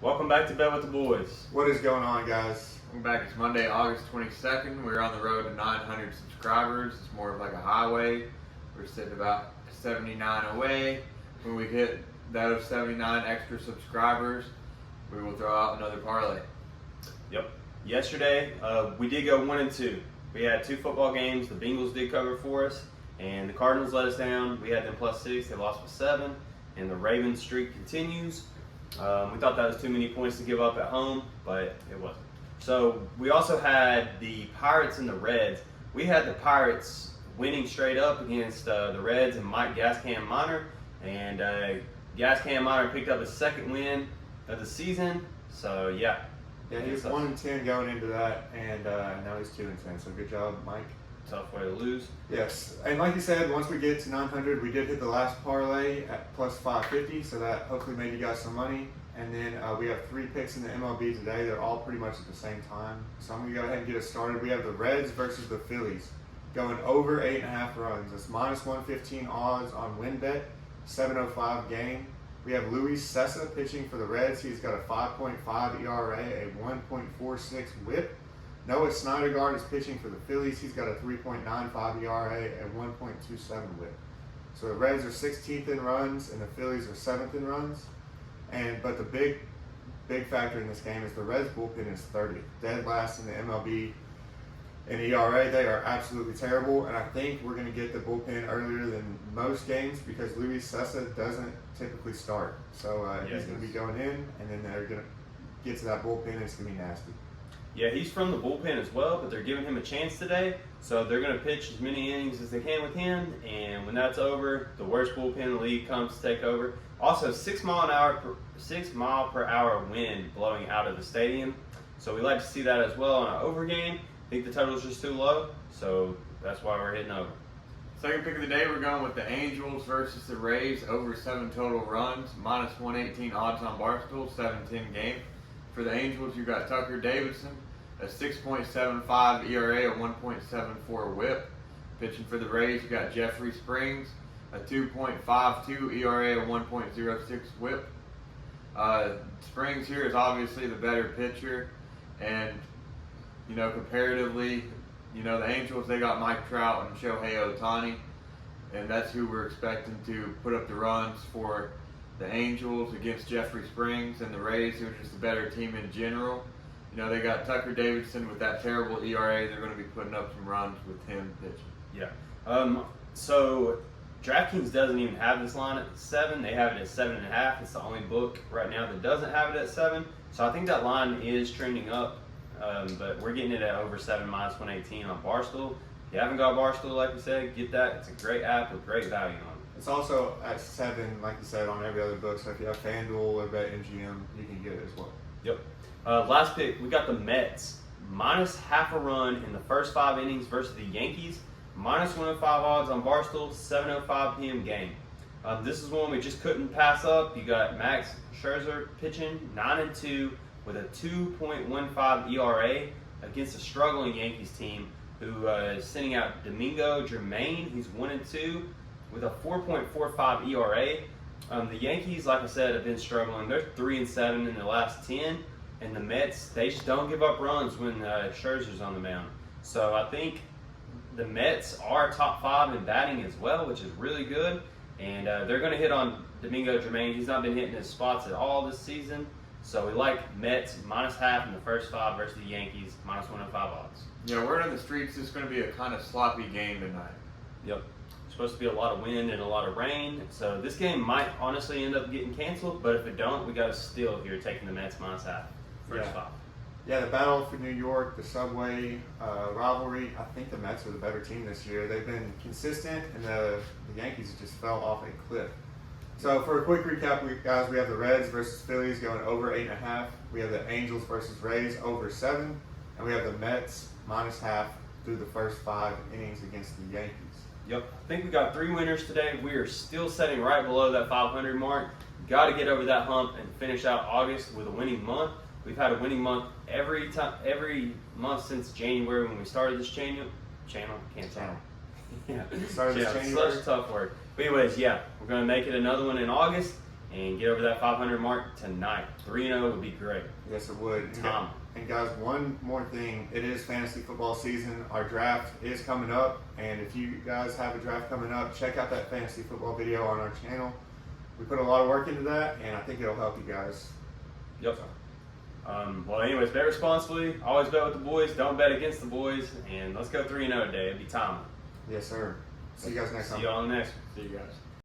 Welcome back to Bed with the Boys. What is going on, guys? Welcome back. It's Monday, August 22nd. We're on the road to 900 subscribers. It's more of like a highway. We're sitting about 79 away. When we hit those 79 extra subscribers, we will throw out another parlay. Yep. Yesterday, we did go 1-2. We had 2 football games. The Bengals did cover for us, and the Cardinals let us down. We had them +6. They lost by 7, and the Ravens streak continues. We thought that was too many points to give up at home, but it wasn't. So we also had the Pirates and the Reds. We had the Pirates winning straight up against the Reds and Mike Gascan Minor, and Gascan Minor picked up his second win of the season. So yeah. Yeah, he was 1-10 going into that, and now he's 2-10. So good job, Mike. Tough way to lose. Yes, and like you said, once we get to 900, we did hit the last parlay at +550, so that hopefully made you guys some money. And then we have 3 picks in the MLB today. They're all pretty much at the same time. So I'm going to go ahead and get us started. We have the Reds versus the Phillies going over 8.5 runs. It's -115 odds on WinBet, 7:05 game. We have Luis Cessa pitching for the Reds. He's got a 5.5 ERA, a 1.46 WHIP. Noah Syndergaard is pitching for the Phillies. He's got a 3.95 ERA and 1.27 WHIP. So the Reds are 16th in runs and the Phillies are 7th in runs. But the big factor in this game is the Reds bullpen is 30th, dead last in the MLB. In ERA, they are absolutely terrible, and I think we're going to get the bullpen earlier than most games because Luis Cessa doesn't typically start. So he's going to be going in, and then they're going to get to that bullpen, and it's going to be nasty. Yeah, he's from the bullpen as well, but they're giving him a chance today. So they're going to pitch as many innings as they can with him, and when that's over, the worst bullpen in the league comes to take over. Also, 6 mile per hour wind blowing out of the stadium. So we like to see that as well in an over game. I think the total is just too low, so that's why we're hitting over. Second pick of the day, we're going with the Angels versus the Rays, over 7 total runs, -118 odds on Barstool, 7-10 game. For the Angels, you got Tucker Davidson, a 6.75 ERA, a 1.74 WHIP. Pitching for the Rays, you got Jeffrey Springs, a 2.52 ERA, a 1.06 WHIP. Springs here is obviously the better pitcher, and comparatively, the Angels, they got Mike Trout and Shohei Ohtani, and that's who we're expecting to put up the runs for the Angels against Jeffrey Springs, and the Rays, who are just a better team in general. They got Tucker Davidson with that terrible ERA. They're going to be putting up some runs with him pitching. Yeah. So DraftKings doesn't even have this line at 7. They have it at 7.5. It's the only book right now that doesn't have it at 7. So I think that line is trending up. But we're getting it at over 7 -118 on Barstool. If you haven't got Barstool, like we said, get that. It's a great app with great value on it. It's also at 7, like you said, on every other book. So if you have FanDuel or BetMGM, you can get it as well. Yep. Last pick, we got the Mets. -0.5 run in the first 5 innings versus the Yankees. -105 odds on Barstool, 7:05 p.m. game. This is one we just couldn't pass up. You got Max Scherzer pitching, 9-2 with a 2.15 ERA against a struggling Yankees team who is sending out Domingo Germain. He's 1-2 with a 4.45 ERA. The Yankees, like I said, have been struggling. They're 3-7 in the last 10, and the Mets, they just don't give up runs when Scherzer's on the mound. So I think the Mets are top 5 in batting as well, which is really good. And they're going to hit on Domingo Germain. He's not been hitting his spots at all this season. So we like Mets -0.5 in the first 5 versus the Yankees, -105 odds. Yeah, word on the streets, it's going to be a kind of sloppy game tonight. Yep. Supposed to be a lot of wind and a lot of rain. So this game might honestly end up getting canceled, but if it don't, we got a steal here taking the Mets -0.5 first 5. Yeah, the battle for New York, the subway rivalry, I think the Mets are the better team this year. They've been consistent, and the Yankees just fell off a cliff. So for a quick recap, guys, we have the Reds versus Phillies going over 8.5. We have the Angels versus Rays over 7. And we have the Mets -0.5 through the first 5 innings against the Yankees. Yep. I think we got 3 winners today. We are still sitting right below that 500 mark. Got to get over that hump and finish out August with a winning month. We've had a winning month every month since January when we started this channel. Can't tell. Yeah. Started this January. Such tough work. But anyways, yeah, we're going to make it another one in August. and get over that 500 mark tonight. 3-0 would be great. Yes, it would. Tom. And guys, one more thing. It is fantasy football season. Our draft is coming up, and if you guys have a draft coming up, check out that fantasy football video on our channel. We put a lot of work into that, and I think it'll help you guys. Yep. Well, anyways, bet responsibly. Always bet with the boys. Don't bet against the boys. And let's go 3-0 today. It'd be time. Yes, sir. See you guys next time. See you on the next one. See you guys.